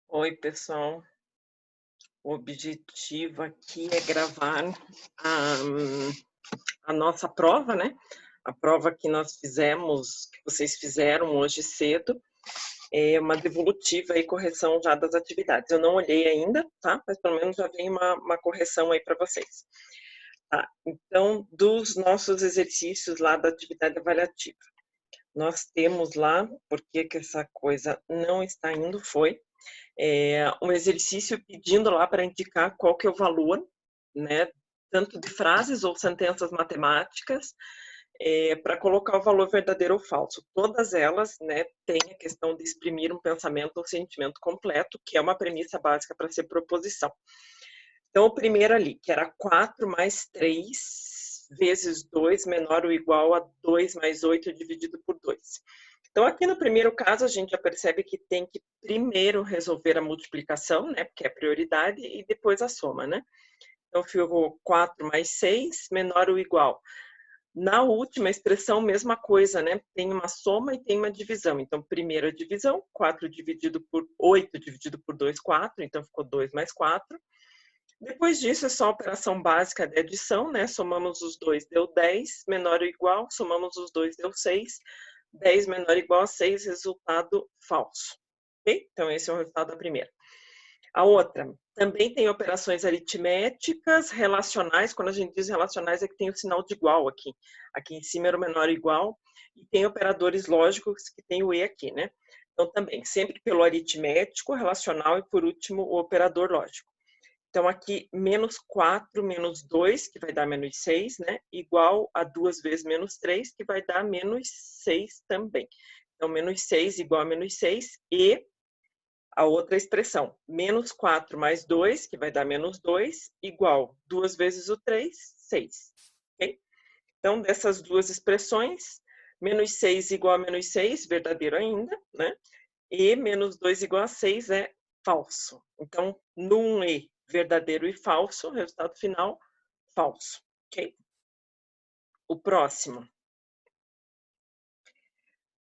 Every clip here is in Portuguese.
Oi, pessoal. O objetivo aqui é gravar a, a nossa prova, né? A prova que nós fizemos, que vocês fizeram hoje cedo, é uma devolutiva e correção já das atividades. Eu não olhei ainda, tá? Mas pelo menos já vem uma correção aí para vocês. Tá? Então, dos nossos exercícios lá da atividade avaliativa, nós temos lá, por que essa coisa não está indo, foi um exercício pedindo lá para indicar qual que é o valor, né, tanto de frases ou sentenças matemáticas, para colocar o valor verdadeiro ou falso. Todas elas, né, têm a questão de exprimir um pensamento ou sentimento completo, que é uma premissa básica para ser proposição. Então, o primeiro ali, que era 4 mais 3 vezes 2 menor ou igual a 2 mais 8 dividido por 2. Então, aqui no primeiro caso, a gente já percebe que tem que primeiro resolver a multiplicação, né, porque é prioridade, e depois a soma, né? Então, ficou 4 mais 6 menor ou igual. Na última expressão, mesma coisa, né? Tem uma soma e tem uma divisão. Então, primeiro a divisão, 4 dividido por 8 dividido por 2, 4. Então, ficou 2 mais 4. Depois disso, é só a operação básica de adição, né? Somamos os dois, deu 10, menor ou igual, somamos os dois, deu 6. 10 menor ou igual a 6, resultado falso. Ok? Então, esse é o resultado da primeira. A outra, também tem operações aritméticas, relacionais. Quando a gente diz relacionais, é que tem o sinal de igual aqui. Aqui em cima era o menor ou igual. E tem operadores lógicos que tem o E aqui, né? Então, também, sempre pelo aritmético, relacional e, por último, o operador lógico. Então, aqui, menos 4 menos 2, que vai dar menos 6, né? Igual a 2 vezes menos 3, que vai dar menos 6 também. Então, menos 6 igual a menos 6, e a outra expressão, menos 4 mais 2, que vai dar menos 2, igual 2 vezes o 3, 6. Okay? Então, dessas duas expressões, menos 6 igual a menos 6, verdadeiro ainda, né? E menos 2 igual a 6 é falso. Então, num E, verdadeiro e falso, resultado final, falso. Ok? O próximo.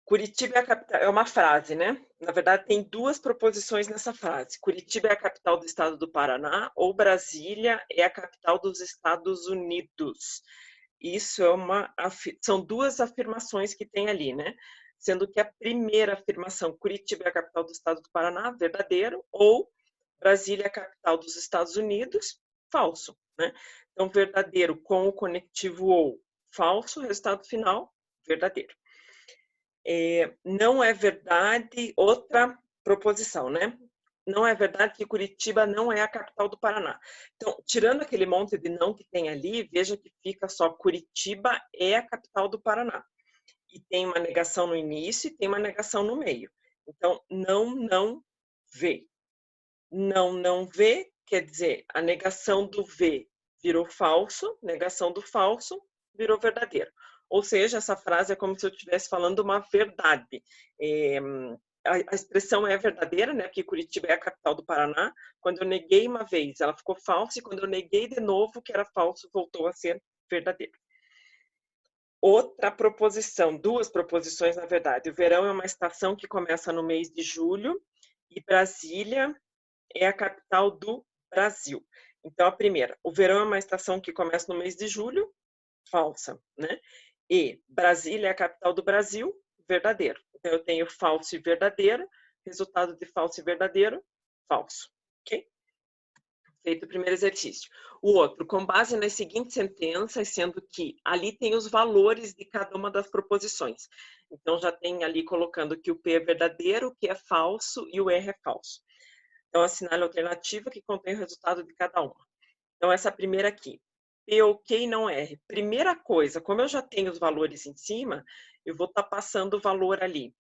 Curitiba é a capital, é uma frase, né? Na verdade, tem duas proposições nessa frase. Curitiba é a capital do estado do Paraná ou Brasília é a capital dos Estados Unidos. Isso são duas afirmações que tem ali, né? Sendo que a primeira afirmação, Curitiba é a capital do estado do Paraná, verdadeiro, ou Brasília é a capital dos Estados Unidos, falso, né? Então, verdadeiro com o conectivo ou, falso, resultado final, verdadeiro. Não é verdade, outra proposição, né? Não é verdade que Curitiba não é a capital do Paraná. Então, tirando aquele monte de não que tem ali, veja que fica só Curitiba é a capital do Paraná. E tem uma negação no início e tem uma negação no meio. Então, não vê. Não vê quer dizer, a negação do vê virou falso, negação do falso virou verdadeiro. Ou seja, essa frase é como se eu estivesse falando uma verdade. A expressão é verdadeira, né? Porque Curitiba é a capital do Paraná. Quando eu neguei uma vez, ela ficou falsa, e quando eu neguei de novo, que era falso, voltou a ser verdadeiro. Outra proposição, duas proposições, na verdade. O verão é uma estação que começa no mês de julho, e Brasília é a capital do Brasil. Então, a primeira, o verão é uma estação que começa no mês de julho, falsa, né? E Brasília é a capital do Brasil, verdadeiro. Então, eu tenho falso e verdadeiro, resultado de falso e verdadeiro, falso. Ok? Feito o primeiro exercício. O outro, com base nas seguintes sentenças, sendo que ali tem os valores de cada uma das proposições. Então, já tem ali colocando que o P é verdadeiro, o Q é falso e o R é falso. Então, assinale a alternativa que contém o resultado de cada uma. Então, essa primeira aqui, P ok não R. Primeira coisa, como eu já tenho os valores em cima, eu vou estar passando o valor ali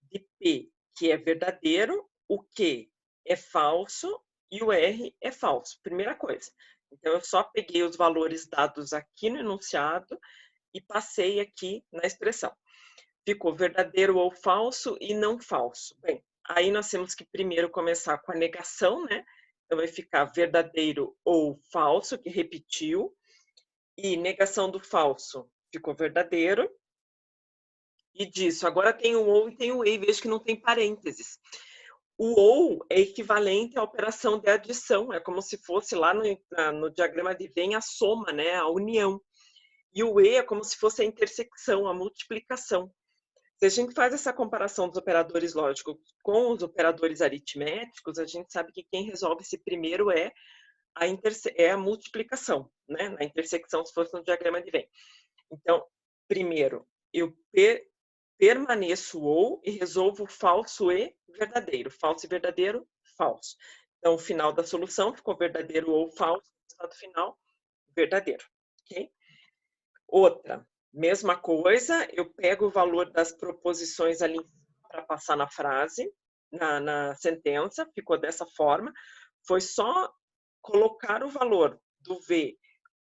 de P, que é verdadeiro, o Q é falso e o R é falso. Primeira coisa. Então, eu só peguei os valores dados aqui no enunciado e passei aqui na expressão. Ficou verdadeiro ou falso e não falso. Bem, aí nós temos que primeiro começar com a negação, né? Então, vai ficar verdadeiro ou falso, que repetiu. E negação do falso ficou verdadeiro. E disso, agora tem o ou e tem o e, vejo que não tem parênteses. O ou é equivalente à operação de adição, é como se fosse lá no diagrama de Venn a soma, né, a união. E o e é como se fosse a intersecção, a multiplicação. Se a gente faz essa comparação dos operadores lógicos com os operadores aritméticos, a gente sabe que quem resolve esse primeiro é a multiplicação, né? Na intersecção, se fosse no diagrama de Venn. Então, primeiro, eu permaneço ou e resolvo falso e verdadeiro. Falso e verdadeiro, falso. Então, o final da solução ficou verdadeiro ou falso, resultado final, verdadeiro. Ok? Outra, mesma coisa, eu pego o valor das proposições ali para passar na frase, na sentença, ficou dessa forma. Foi só colocar o valor do V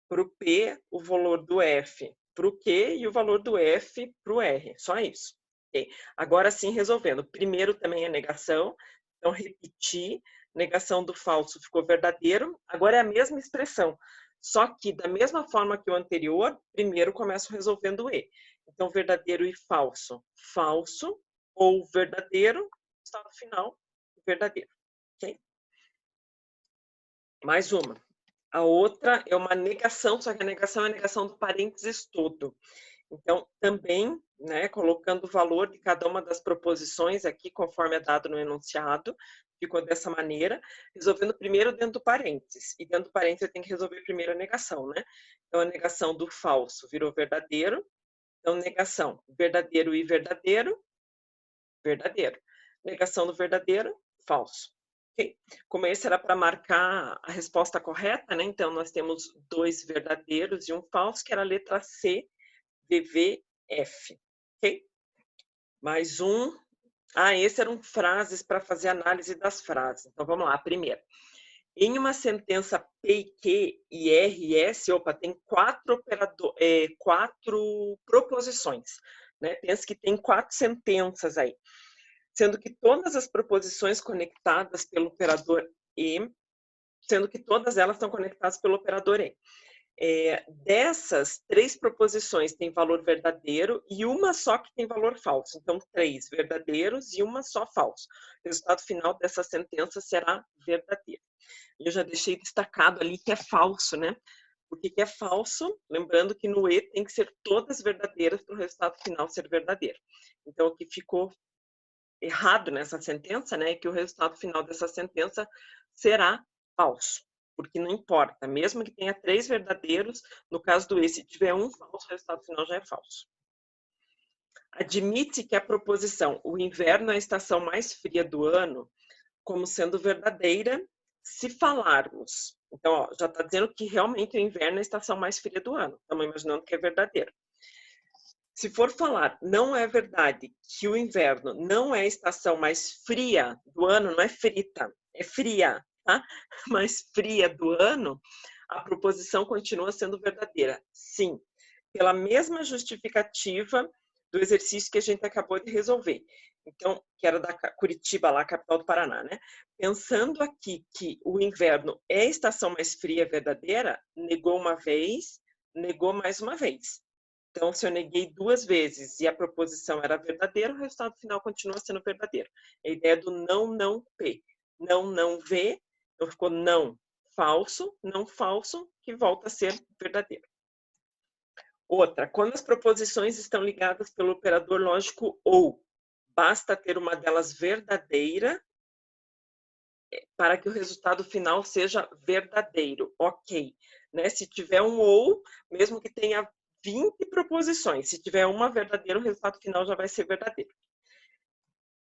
para o P, o valor do F para o Q e o valor do F para o R. Só isso. Okay. Agora sim, resolvendo. Primeiro também é negação. Então, repetir. Negação do falso ficou verdadeiro. Agora é a mesma expressão. Só que, da mesma forma que o anterior, primeiro começo resolvendo E. Então, verdadeiro e falso. Falso ou verdadeiro, estado final, verdadeiro. Ok? Mais uma. A outra é uma negação, só que a negação é a negação do parênteses todo. Então, também, né, colocando o valor de cada uma das proposições aqui, conforme é dado no enunciado, ficou dessa maneira, resolvendo primeiro dentro do parênteses. E dentro do parênteses eu tenho que resolver primeiro a negação, né? Então, a negação do falso virou verdadeiro. Então, negação, verdadeiro e verdadeiro, verdadeiro. Negação do verdadeiro, falso. Okay. Como esse era para marcar a resposta correta, né? Então, nós temos 2 verdadeiros e um falso, que era a letra C, VVF. Ok? Mais um. Esse eram frases para fazer análise das frases. Então, vamos lá. Primeiro. Em uma sentença P e Q e R e S, tem 4 proposições. Né? Pensa que tem 4 sentenças aí. Sendo que todas as proposições conectadas pelo operador E, sendo que todas elas estão conectadas pelo operador E. Dessas 3 proposições tem valor verdadeiro e uma só que tem valor falso. Então, 3 verdadeiros e uma só falso. O resultado final dessa sentença será verdadeiro. Eu já deixei destacado ali que é falso, né? Por que é falso? Lembrando que no E tem que ser todas verdadeiras para o resultado final ser verdadeiro. Então, o que ficou errado nessa sentença, né, é que o resultado final dessa sentença será falso, porque não importa, mesmo que tenha 3 verdadeiros, no caso do E, se tiver um falso, o resultado final já é falso. Admite que a proposição o inverno é a estação mais fria do ano, como sendo verdadeira, se falarmos. Então, já está dizendo que realmente o inverno é a estação mais fria do ano. Estamos imaginando que é verdadeiro. Se for falar, não é verdade que o inverno não é a estação mais fria do ano, não é frita, é fria, tá? Mais fria do ano, a proposição continua sendo verdadeira. Sim, pela mesma justificativa do exercício que a gente acabou de resolver. Então, que era da Curitiba, lá, capital do Paraná, né? Pensando aqui que o inverno é a estação mais fria verdadeira, negou uma vez, negou mais uma vez. Então, se eu neguei 2 vezes e a proposição era verdadeira, o resultado final continua sendo verdadeiro. A ideia do não, não, P. Não, não, V. Então, ficou não, falso, que volta a ser verdadeiro. Outra, quando as proposições estão ligadas pelo operador lógico ou, basta ter uma delas verdadeira para que o resultado final seja verdadeiro. Ok. Né? Se tiver um ou, mesmo que tenha 20 proposições. Se tiver uma verdadeira, o resultado final já vai ser verdadeiro.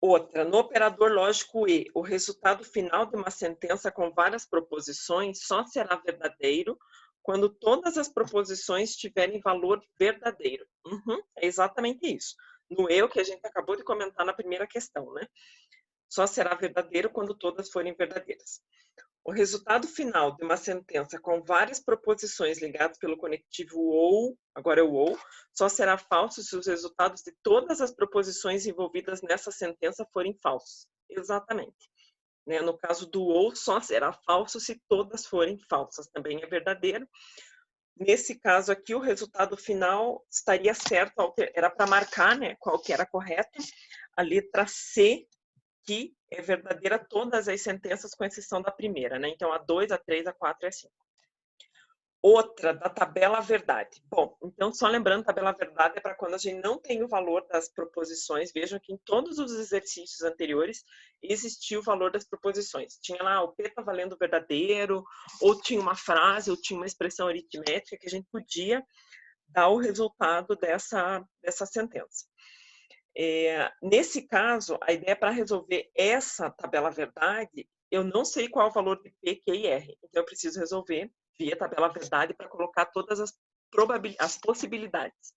Outra, no operador lógico E, o resultado final de uma sentença com várias proposições só será verdadeiro quando todas as proposições tiverem valor verdadeiro. É exatamente isso. No E, o que a gente acabou de comentar na primeira questão, né? Só será verdadeiro quando todas forem verdadeiras. O resultado final de uma sentença com várias proposições ligadas pelo conectivo ou, agora é o ou, só será falso se os resultados de todas as proposições envolvidas nessa sentença forem falsos. Exatamente. Né? No caso do ou, só será falso se todas forem falsas. Também é verdadeiro. Nesse caso aqui, o resultado final estaria certo, era para marcar, né, qual que era correto. A letra C, que é verdadeira todas as sentenças, com exceção da primeira, né? Então, a 2, a 3, a 4 e a 5. Outra, da tabela verdade. Bom, então, só lembrando, tabela verdade é para quando a gente não tem o valor das proposições. Vejam que em todos os exercícios anteriores existia o valor das proposições. Tinha lá, o P está valendo verdadeiro, ou tinha uma frase, ou tinha uma expressão aritmética que a gente podia dar o resultado dessa sentença. Nesse caso, a ideia é para resolver essa tabela verdade, eu não sei qual é o valor de P, Q e R. Então, eu preciso resolver via tabela verdade para colocar todas as possibilidades.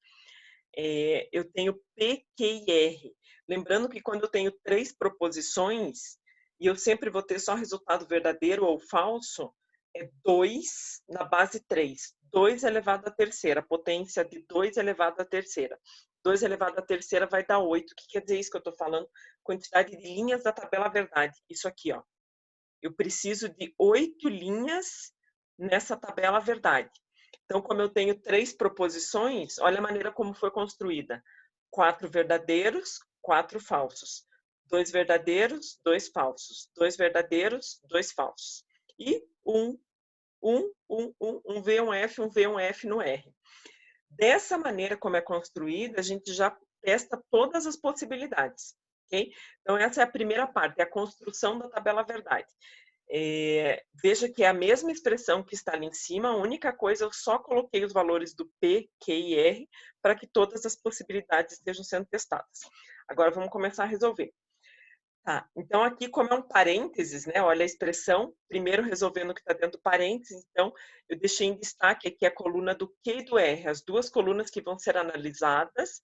Eu tenho P, Q e R. Lembrando que quando eu tenho 3 proposições, e eu sempre vou ter só resultado verdadeiro ou falso, é 2 na base 3. 2 elevado à terceira, potência de 2 elevado à terceira. 2 elevado à terceira vai dar 8. O que quer dizer isso que eu estou falando? Quantidade de linhas da tabela verdade. Isso aqui, ó. Eu preciso de 8 linhas nessa tabela verdade. Então, como eu tenho 3 proposições, olha a maneira como foi construída. 4 verdadeiros, 4 falsos. 2 verdadeiros, 2 falsos. 2 verdadeiros, 2 falsos. E 1 V, um F, um V, um F no R. Dessa maneira como é construída, a gente já testa todas as possibilidades, ok? Então, essa é a primeira parte, é a construção da tabela verdade. Veja que é a mesma expressão que está ali em cima, a única coisa, eu só coloquei os valores do P, Q e R para que todas as possibilidades estejam sendo testadas. Agora, vamos começar a resolver. Tá, então aqui, como é um parênteses, né? Olha a expressão, primeiro resolvendo o que está dentro do parênteses, então eu deixei em destaque aqui a coluna do Q e do R, as duas colunas que vão ser analisadas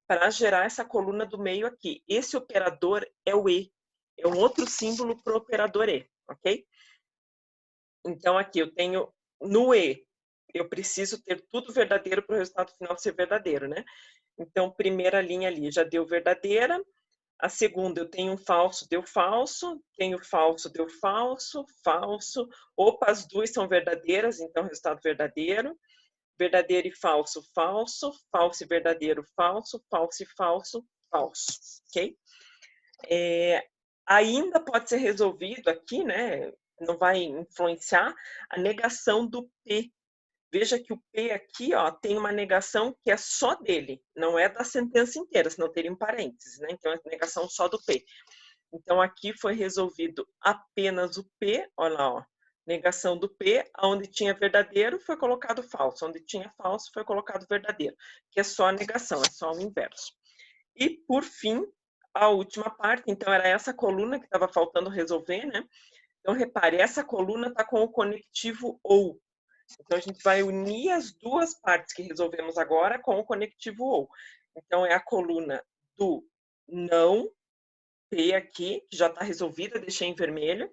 para gerar essa coluna do meio aqui. Esse operador é o E, é um outro símbolo para o operador E, ok? Então aqui eu tenho no E, eu preciso ter tudo verdadeiro para o resultado final ser verdadeiro, né? Então, primeira linha ali já deu verdadeira. A segunda, eu tenho um falso, deu falso, tenho falso, deu falso, falso. Opa, as duas são verdadeiras, então resultado verdadeiro. Verdadeiro e falso, falso. Falso e verdadeiro, falso. Falso e falso, falso. Ok? Ainda pode ser resolvido aqui, né? Não vai influenciar a negação do P. Veja que o P aqui, ó, tem uma negação que é só dele, não é da sentença inteira, senão teria um parênteses, né? Então, é negação só do P. Então, aqui foi resolvido apenas o P, olha lá, ó, negação do P, onde tinha verdadeiro foi colocado falso, onde tinha falso foi colocado verdadeiro, que é só a negação, é só o inverso. E, por fim, a última parte, então, era essa coluna que estava faltando resolver, né? Então, repare, essa coluna está com o conectivo OU. Então, a gente vai unir as duas partes que resolvemos agora com o conectivo OU. Então, é a coluna do não, P aqui, que já está resolvida, deixei em vermelho,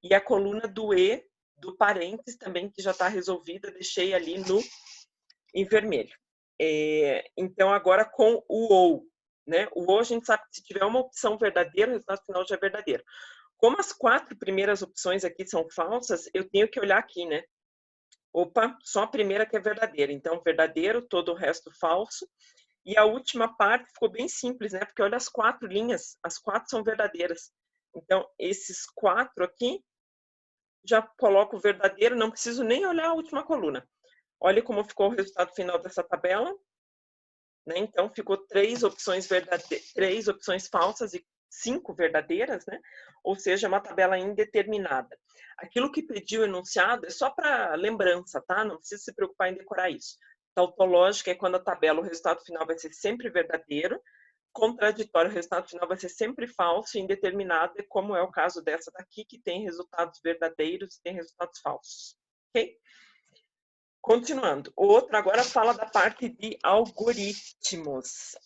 e a coluna do E, do parênteses também, que já está resolvida, deixei ali em vermelho. Então, agora com o OU. Né? O OU, a gente sabe que se tiver uma opção verdadeira, o resultado final já é verdadeiro. Como as 4 primeiras opções aqui são falsas, eu tenho que olhar aqui, né? Opa, só a primeira que é verdadeira. Então, verdadeiro, todo o resto falso. E a última parte ficou bem simples, né? Porque olha as 4 linhas, as 4 são verdadeiras. Então, esses 4 aqui, já coloco o verdadeiro, não preciso nem olhar a última coluna. Olha como ficou o resultado final dessa tabela. Né? Então, ficou 3 opções verdadeiras, 3 opções falsas e 5 verdadeiras, né? Ou seja, uma tabela indeterminada. Aquilo que pediu o enunciado é só para lembrança, tá? Não precisa se preocupar em decorar isso. Tautológica é quando a tabela, o resultado final vai ser sempre verdadeiro, contraditório, o resultado final vai ser sempre falso, e indeterminado é como é o caso dessa daqui, que tem resultados verdadeiros e tem resultados falsos. Ok? Continuando, o outro agora fala da parte de algoritmos.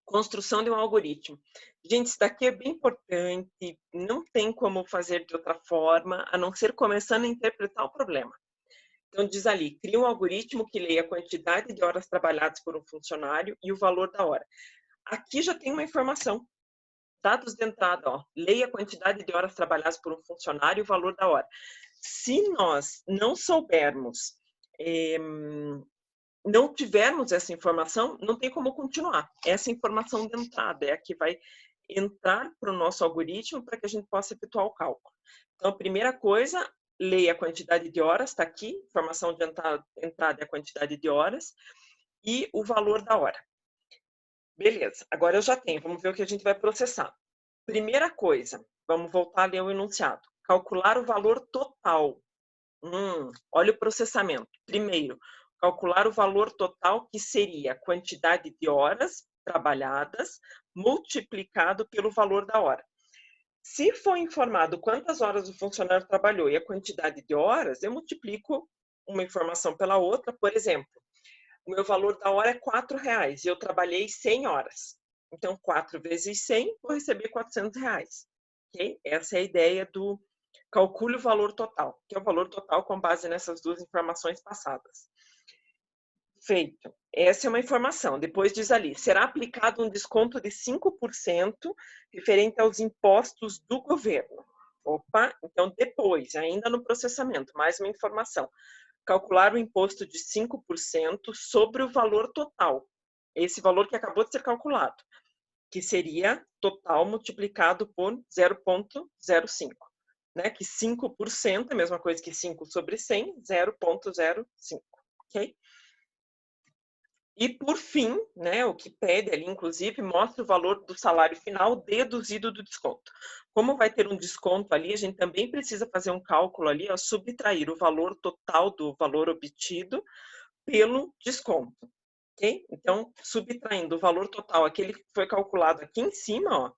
Construção de um algoritmo. Gente, isso daqui é bem importante, não tem como fazer de outra forma, a não ser começando a interpretar o problema. Então, diz ali, cria um algoritmo que leia a quantidade de horas trabalhadas por um funcionário e o valor da hora. Aqui já tem uma informação. Dados de entrada, ó, leia a quantidade de horas trabalhadas por um funcionário e o valor da hora. Se nós não soubermos, não tivermos essa informação, não tem como continuar. Essa informação de entrada é a que vai entrar para o nosso algoritmo para que a gente possa efetuar o cálculo. Então, a primeira coisa, leia a quantidade de horas, está aqui, informação de entrada é a quantidade de horas, e o valor da hora. Beleza, agora eu já tenho, vamos ver o que a gente vai processar. Primeira coisa, vamos voltar a ler o enunciado. Calcular o valor total. Olha o processamento. Primeiro, calcular o valor total, que seria a quantidade de horas trabalhadas multiplicado pelo valor da hora. Se for informado quantas horas o funcionário trabalhou e a quantidade de horas, eu multiplico uma informação pela outra. Por exemplo, o meu valor da hora é R$4 e eu trabalhei 100 horas. Então, 4 vezes 100, vou receber R$400. Okay? Essa é a ideia do calcule o valor total, que é o valor total com base nessas duas informações passadas. Feito. Essa é uma informação. Depois diz ali, será aplicado um desconto de 5% referente aos impostos do governo. Opa, então depois, ainda no processamento, mais uma informação. Calcular o imposto de 5% sobre o valor total. Esse valor que acabou de ser calculado, que seria total multiplicado por 0,05. Né? Que 5% é a mesma coisa que 5 sobre 100, 0,05. Ok? E, por fim, né, o que pede ali, inclusive, mostra o valor do salário final deduzido do desconto. Como vai ter um desconto ali, a gente também precisa fazer um cálculo ali, ó, subtrair o valor total do valor obtido pelo desconto. Ok? Então, subtraindo o valor total, aquele que foi calculado aqui em cima, ó,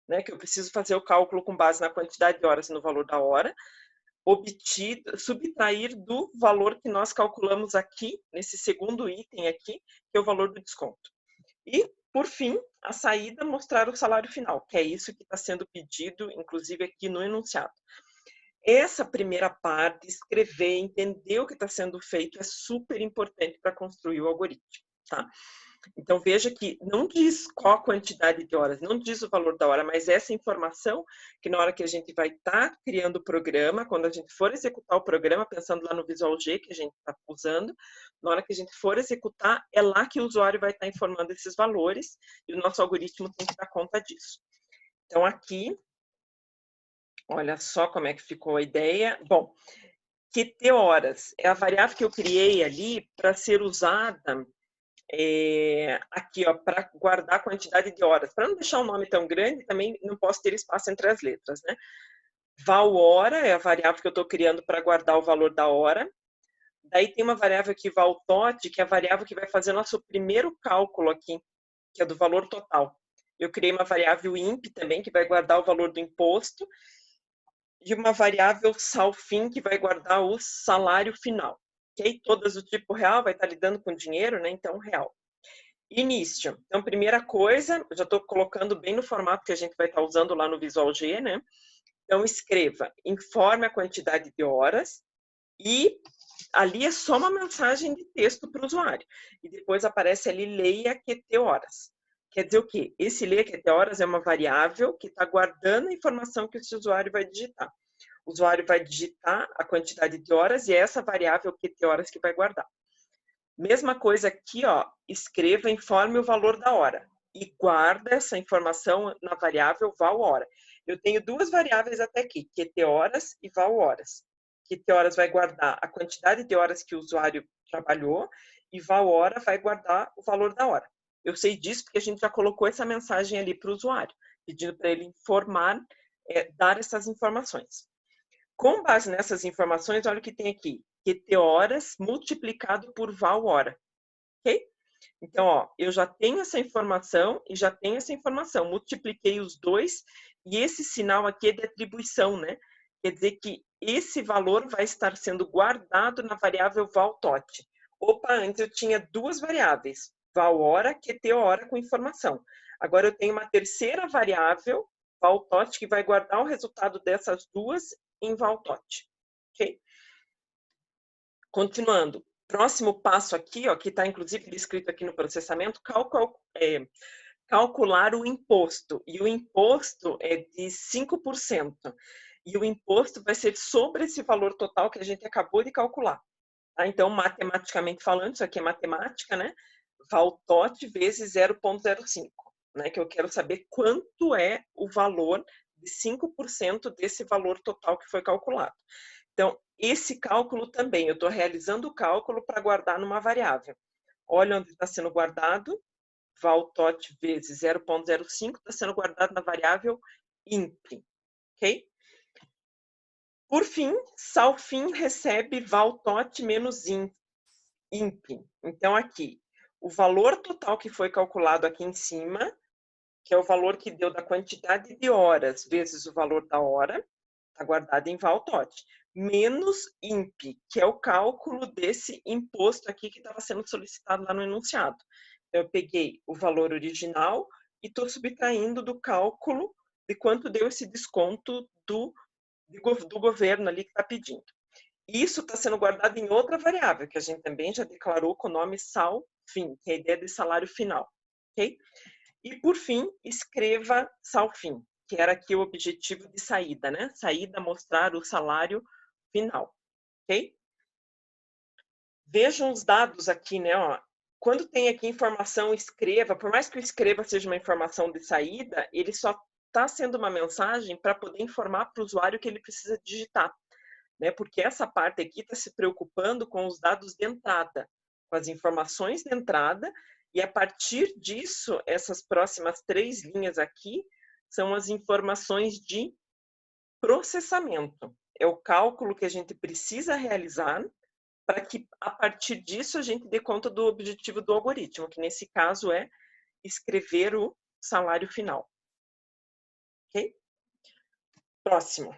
né, que eu preciso fazer o cálculo com base na quantidade de horas e no valor da hora, obtido, subtrair do valor que nós calculamos aqui, nesse segundo item aqui, que é o valor do desconto. E, por fim, a saída, mostrar o salário final, que é isso que está sendo pedido, inclusive aqui no enunciado. Essa primeira parte, escrever, entender o que está sendo feito, é super importante para construir o algoritmo, tá? Então, veja que não diz qual a quantidade de horas, não diz o valor da hora, mas essa informação que na hora que a gente vai estar criando o programa, quando a gente for executar o programa, pensando lá no Visual G que a gente está usando, na hora que a gente for executar, é lá que o usuário vai estar informando esses valores e o nosso algoritmo tem que dar conta disso. Então, aqui, olha só como é que ficou a ideia. Bom, QT horas é a variável que eu criei ali para ser usada aqui, ó, para guardar a quantidade de horas. Para não deixar um nome tão grande, também não posso ter espaço entre as letras, né? Val hora é a variável que eu estou criando para guardar o valor da hora. Daí tem uma variável aqui, val tot, que é a variável que vai fazer nosso primeiro cálculo aqui, que é do valor total. Eu criei uma variável imp também, que vai guardar o valor do imposto, e uma variável salfim, que vai guardar o salário final. Ok? Todas do tipo real, vai estar lidando com dinheiro, né? Então, real. Início. Então, primeira coisa, eu já estou colocando bem no formato que a gente vai estar usando lá no Visual G, né? Então, escreva, informe a quantidade de horas e ali é só uma mensagem de texto para o usuário. E depois aparece ali, leia QT horas. Quer dizer o quê? Esse leia QT horas é uma variável que está guardando a informação que esse usuário vai digitar. O usuário vai digitar a quantidade de horas e é essa variável QT horas que vai guardar. Mesma coisa aqui, ó, escreva, informe o valor da hora e guarda essa informação na variável val hora. Eu tenho duas variáveis até aqui, QT horas e val horas. QT horas vai guardar a quantidade de horas que o usuário trabalhou e val hora vai guardar o valor da hora. Eu sei disso porque a gente já colocou essa mensagem ali para o usuário, pedindo para ele informar, dar essas informações. Com base nessas informações, olha o que tem aqui. QT horas multiplicado por val hora. Ok? Então, ó, eu já tenho essa informação e já tenho essa informação. Multipliquei os dois e esse sinal aqui é de atribuição, né? Quer dizer que esse valor vai estar sendo guardado na variável val tot. Opa, antes eu tinha duas variáveis, val hora, QT hora com informação. Agora eu tenho uma terceira variável, val tot, que vai guardar o resultado dessas duas em val tot. Ok? Continuando, próximo passo aqui, ó, que está inclusive descrito aqui no processamento, calcular o imposto. E o imposto é de 5%. E o imposto vai ser sobre esse valor total que a gente acabou de calcular. Tá? Então, matematicamente falando, isso aqui é matemática, né? Val tot vezes 0,05. né? Que eu quero saber quanto é o valor de 5% desse valor total que foi calculado. Então, esse cálculo também, eu estou realizando o cálculo para guardar numa variável. Olha onde está sendo guardado, valtot vezes 0,05 está sendo guardado na variável imp, ok? Por fim, salfim recebe valtot menos imp. Então, aqui, o valor total que foi calculado aqui em cima, que é o valor que deu da quantidade de horas vezes o valor da hora, está guardado em valtot, menos imp, que é o cálculo desse imposto aqui que estava sendo solicitado lá no enunciado. Então, eu peguei o valor original e estou subtraindo do cálculo de quanto deu esse desconto do governo ali que está pedindo. Isso está sendo guardado em outra variável, que a gente também já declarou com o nome salfim, que é a ideia de salário final, ok? E, por fim, escreva salfim, que era aqui o objetivo de saída, né? Saída, mostrar o salário final, ok? Vejam os dados aqui, né? Ó. Quando tem aqui informação escreva, por mais que o escreva seja uma informação de saída, ele só está sendo uma mensagem para poder informar para o usuário que ele precisa digitar, né? Porque essa parte aqui está se preocupando com os dados de entrada, com as informações de entrada, e a partir disso, essas próximas 3 linhas aqui são as informações de processamento. É o cálculo que a gente precisa realizar para que, a partir disso, a gente dê conta do objetivo do algoritmo, que nesse caso é escrever o salário final. Ok? Próximo.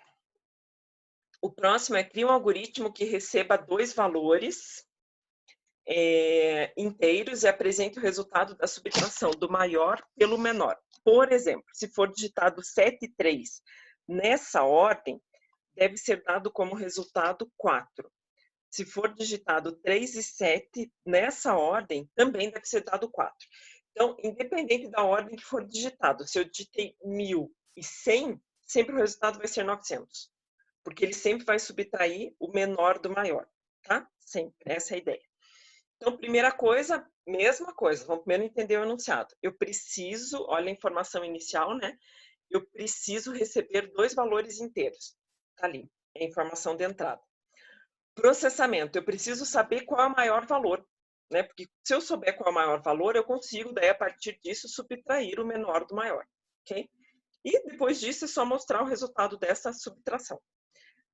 O próximo é criar um algoritmo que receba 2 valores inteiros e apresente o resultado da subtração do maior pelo menor. Por exemplo, se for digitado 7 e 3 nessa ordem, deve ser dado como resultado 4. Se for digitado 3 e 7 nessa ordem, também deve ser dado 4. Então, independente da ordem que for digitado, se eu digitei 1.100, sempre o resultado vai ser 900. Porque ele sempre vai subtrair o menor do maior, tá? Sempre, essa é a ideia. Então, primeira coisa, mesma coisa, vamos primeiro entender o enunciado. Eu preciso, olha a informação inicial, né? Eu preciso receber 2 valores inteiros. Tá ali, é a informação de entrada. Processamento, eu preciso saber qual é o maior valor, né? Porque se eu souber qual é o maior valor, eu consigo, daí, a partir disso, subtrair o menor do maior, ok? E depois disso, é só mostrar o resultado dessa subtração.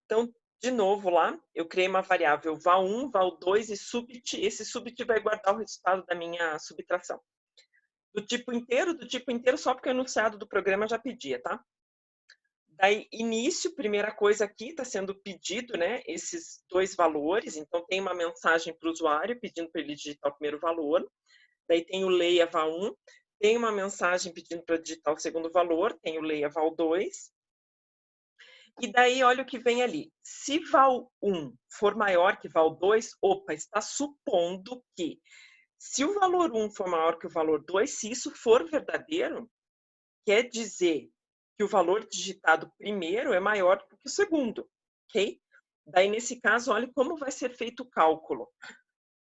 Então, de novo lá, eu criei uma variável val1, val2 e subt. Esse subt vai guardar o resultado da minha subtração. Do tipo inteiro só porque o enunciado do programa já pedia, tá? Daí, início, primeira coisa aqui, está sendo pedido, né, esses 2 valores. Então, tem uma mensagem para o usuário pedindo para ele digitar o primeiro valor. Daí tem o leia val1. Tem uma mensagem pedindo para digitar o segundo valor. Tem o leia val2. E daí, olha o que vem ali. Se val1 for maior que val2, opa, está supondo que, se o valor 1 for maior que o valor 2, se isso for verdadeiro, quer dizer que o valor digitado primeiro é maior do que o segundo, ok? Daí, nesse caso, olha como vai ser feito o cálculo.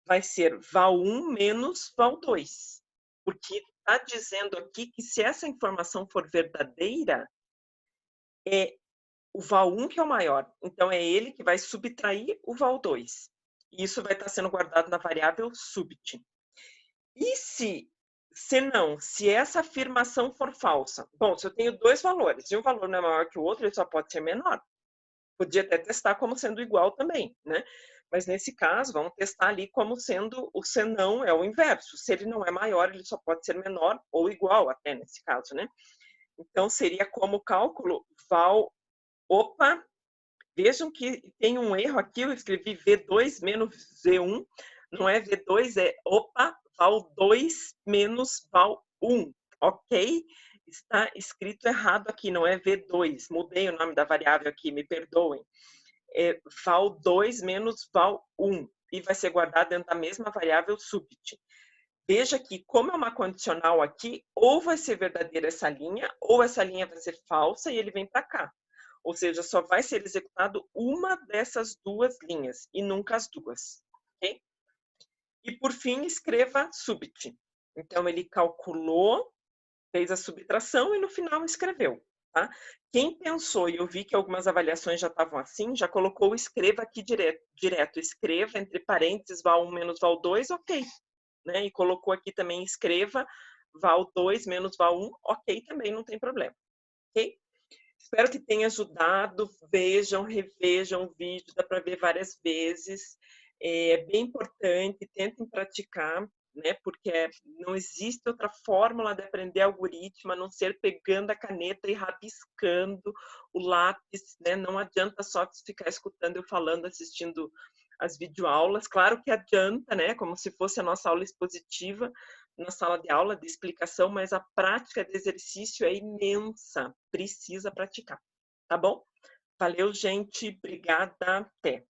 Vai ser val1 menos val2, porque está dizendo aqui que, se essa informação for verdadeira, o val1 que é o maior, então é ele que vai subtrair o val2. E isso vai estar sendo guardado na variável subt. E se essa afirmação for falsa? Bom, se eu tenho 2 valores e um valor não é maior que o outro, ele só pode ser menor. Podia até testar como sendo igual também, né? Mas nesse caso, vamos testar ali como sendo o senão é o inverso. Se ele não é maior, ele só pode ser menor ou igual até nesse caso, né? Então, seria como cálculo opa, vejam que tem um erro aqui, eu escrevi V2 menos V1, não é V2, é val2 menos val1, ok? Está escrito errado aqui, não é V2, mudei o nome da variável aqui, me perdoem. É val2 menos val1, e vai ser guardado dentro da mesma variável subt. Veja que, como é uma condicional aqui, ou vai ser verdadeira essa linha, ou essa linha vai ser falsa e ele vem para cá. Ou seja, só vai ser executado uma dessas 2 linhas e nunca as 2. Okay? E, por fim, escreva subt. Então, ele calculou fez a subtração e no final escreveu, tá? Quem pensou, e eu vi que algumas avaliações já estavam assim, já colocou o escreva aqui direto, escreva entre parênteses val 1 menos val 2, ok, né? E colocou aqui também escreva val 2 menos val 1, ok também, não tem problema, ok? Espero que tenha ajudado, vejam, revejam o vídeo, dá para ver várias vezes, é bem importante, tentem praticar, né, porque não existe outra fórmula de aprender algoritmo a não ser pegando a caneta e rabiscando o lápis, né, não adianta só ficar escutando eu falando, assistindo as videoaulas, claro que adianta, né, como se fosse a nossa aula expositiva, na sala de aula de explicação, mas a prática de exercício é imensa, precisa praticar, tá bom? Valeu, gente, obrigada, até.